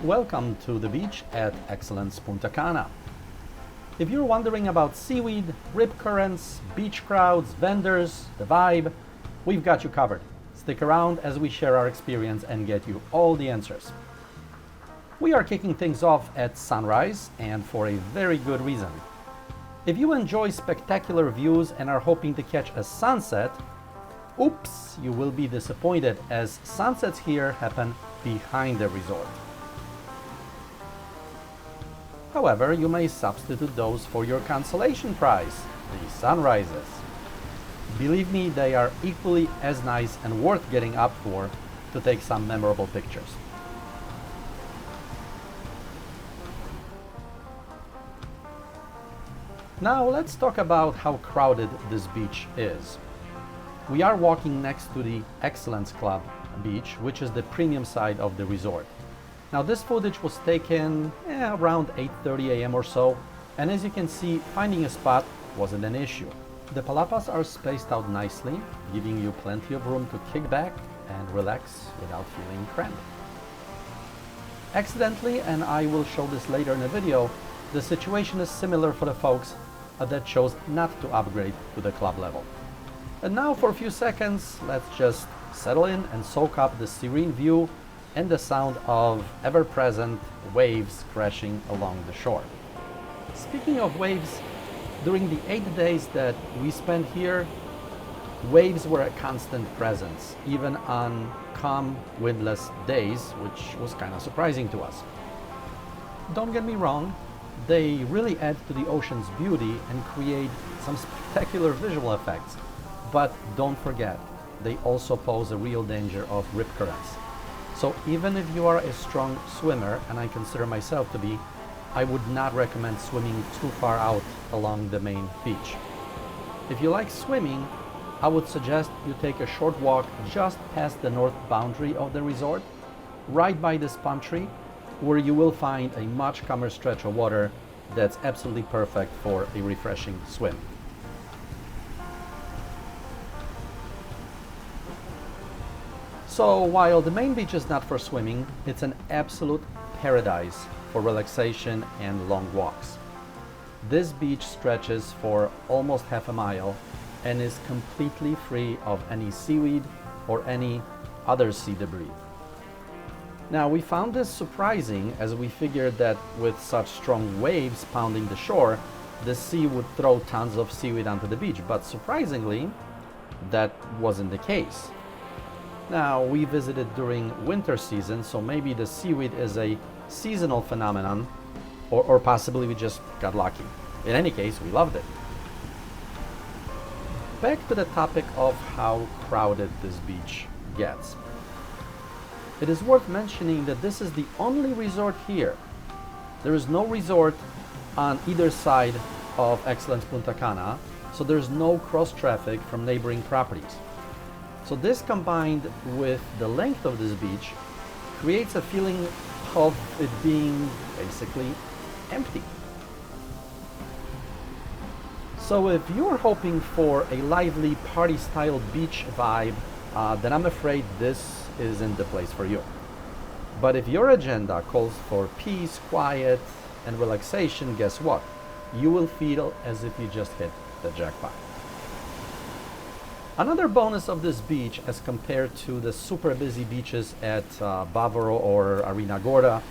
Welcome to the beach at Excellence Punta Cana. If you're wondering about seaweed, rip currents, beach crowds, vendors, the vibe, we've got you covered. Stick around as we share our experience and get you all the answers. We are kicking things off at sunrise, and for a very good reason. If you enjoy spectacular views and are hoping to catch a sunset, oops, you will be disappointed, as sunsets here happen behind the resort. However, you may substitute those for your consolation prize, the sunrises. Believe me, they are equally as nice and worth getting up for to take some memorable pictures. Now let's talk about how crowded this beach is. We are walking next to the Excellence Club beach, which is the premium side of the resort. Now this footage was taken around 8:30 a.m. or so, and as you can see, finding a spot wasn't an issue. The Palapas are spaced out nicely, giving you plenty of room to kick back and relax without feeling cramped. Accidentally, and I will show this later in the video, the situation is similar for the folks that chose not to upgrade to the club level. And now for a few seconds, let's just settle in and soak up the serene view and the sound of ever-present waves crashing along the shore. Speaking of waves, during the 8 days that we spent here, waves were a constant presence, even on calm, windless days, which was kind of surprising to us. Don't get me wrong, they really add to the ocean's beauty and create some spectacular visual effects, but don't forget, they also pose a real danger of rip currents. So even if you are a strong swimmer, and I consider myself to be, I would not recommend swimming too far out along the main beach. If you like swimming, I would suggest you take a short walk just past the north boundary of the resort, right by this palm tree, where you will find a much calmer stretch of water that's absolutely perfect for a refreshing swim. So while the main beach is not for swimming, it's an absolute paradise for relaxation and long walks. This beach stretches for almost half a mile and is completely free of any seaweed or any other sea debris. Now, we found this surprising, as we figured that with such strong waves pounding the shore, the sea would throw tons of seaweed onto the beach, but surprisingly, that wasn't the case. Now, we visited during winter season, so maybe the seaweed is a seasonal phenomenon, or possibly we just got lucky. In any case, we loved it. Back to the topic of how crowded this beach gets. It is worth mentioning that this is the only resort here. There is no resort on either side of Excellence Punta Cana, so there's no cross traffic from neighboring properties. So this, combined with the length of this beach, creates a feeling of it being basically empty. So if you're hoping for a lively party-style beach vibe, then I'm afraid this isn't the place for you. But if your agenda calls for peace, quiet, and relaxation, guess what? You will feel as if you just hit the jackpot. Another bonus of this beach, as compared to the super busy beaches at Bavaro or Arena Gorda,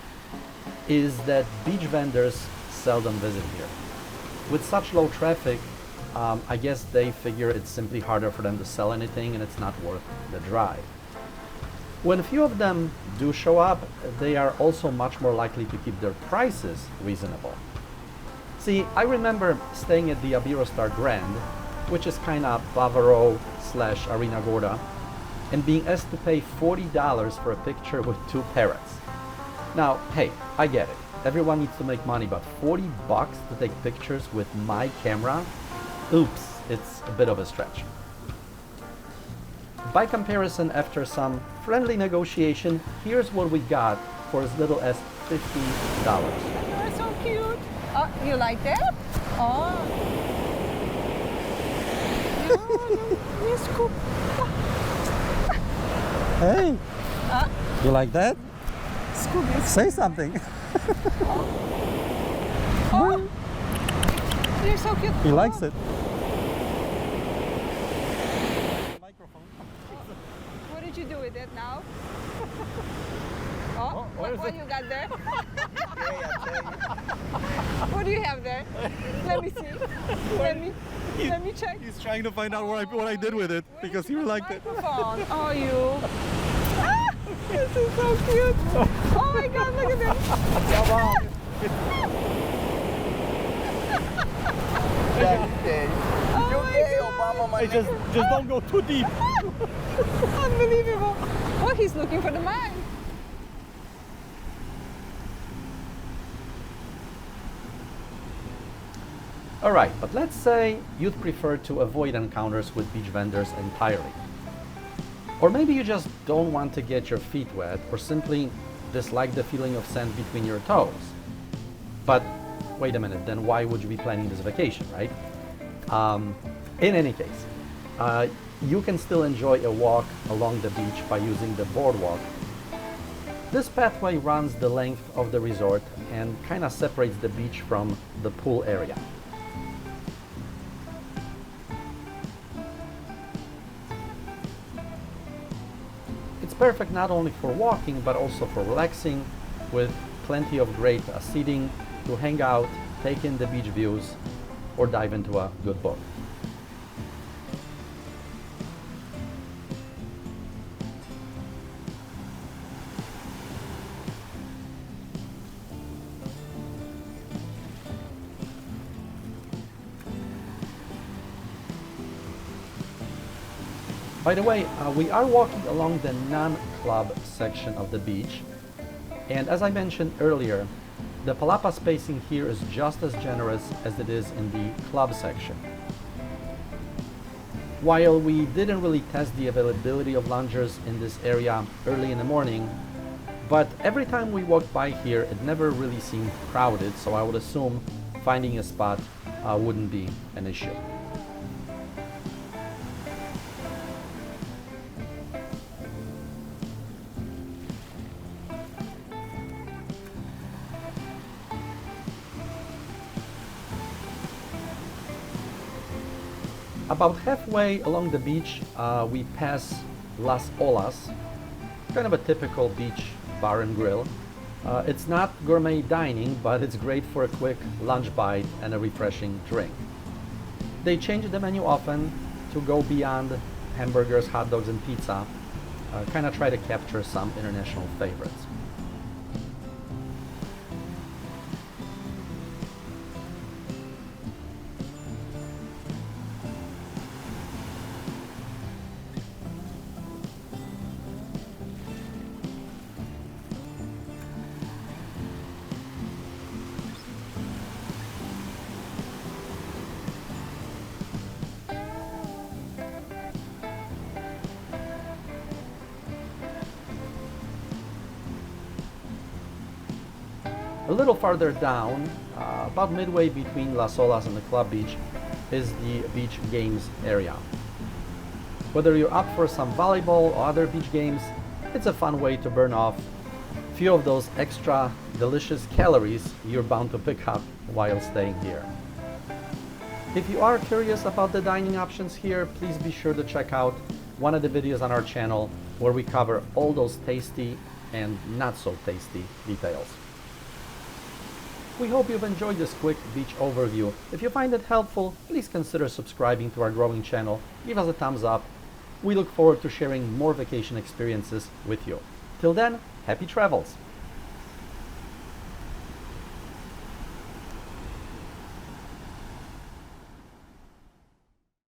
is that beach vendors seldom visit here. With such low traffic, I guess they figure it's simply harder for them to sell anything and it's not worth the drive. When a few of them do show up, they are also much more likely to keep their prices reasonable. See, I remember staying at the Iberostar Grand, which is kind of Bavaro/Arena Gorda, and being asked to pay $40 for a picture with 2 parrots. Now, hey, I get it. Everyone needs to make money, but $40 to take pictures with my camera? Oops, it's a bit of a stretch. By comparison, after some friendly negotiation, here's what we got for as little as $50. That's so cute. Oh, you like that? Oh. Yes, cool. Hey, you like that? It's cookies. Say something. Oh, you're so cute. He likes it. What did you do with it now? Oh, what you got there? What do you have there? Let me see. Let me check. He's trying to find out what I did with it because he liked it. Microphone. Oh, you. Ah, this is so cute. Oh my God, look at this. Oh my God. Just don't go too deep. Unbelievable. Oh, he's looking for the mine. Alright, but let's say you'd prefer to avoid encounters with beach vendors entirely. Or maybe you just don't want to get your feet wet or simply dislike the feeling of sand between your toes. But wait a minute, then why would you be planning this vacation, right? In any case, you can still enjoy a walk along the beach by using the Boardwalk. This pathway runs the length of the resort and kind of separates the beach from the pool area. It's perfect not only for walking but also for relaxing, with plenty of great seating to hang out, take in the beach views, or dive into a good book. By the way, we are walking along the non-club section of the beach, and as I mentioned earlier, the Palapas spacing here is just as generous as it is in the club section. While we didn't really test the availability of loungers in this area early in the morning, but every time we walked by here it never really seemed crowded, so I would assume finding a spot wouldn't be an issue. About halfway along the beach, we pass Las Olas, kind of a typical beach bar and grill. It's not gourmet dining, but it's great for a quick lunch bite and a refreshing drink. They change the menu often to go beyond hamburgers, hot dogs, and pizza, kind of try to capture some international favorites. A little farther down, about midway between Las Olas and the club beach, is the beach games area. Whether you're up for some volleyball or other beach games, it's a fun way to burn off a few of those extra delicious calories you're bound to pick up while staying here. If you are curious about the dining options here, please be sure to check out one of the videos on our channel where we cover all those tasty and not so tasty details. We hope you've enjoyed this quick beach overview. If you find it helpful, please consider subscribing to our growing channel. Give us a thumbs up. We look forward to sharing more vacation experiences with you. Till then, happy travels!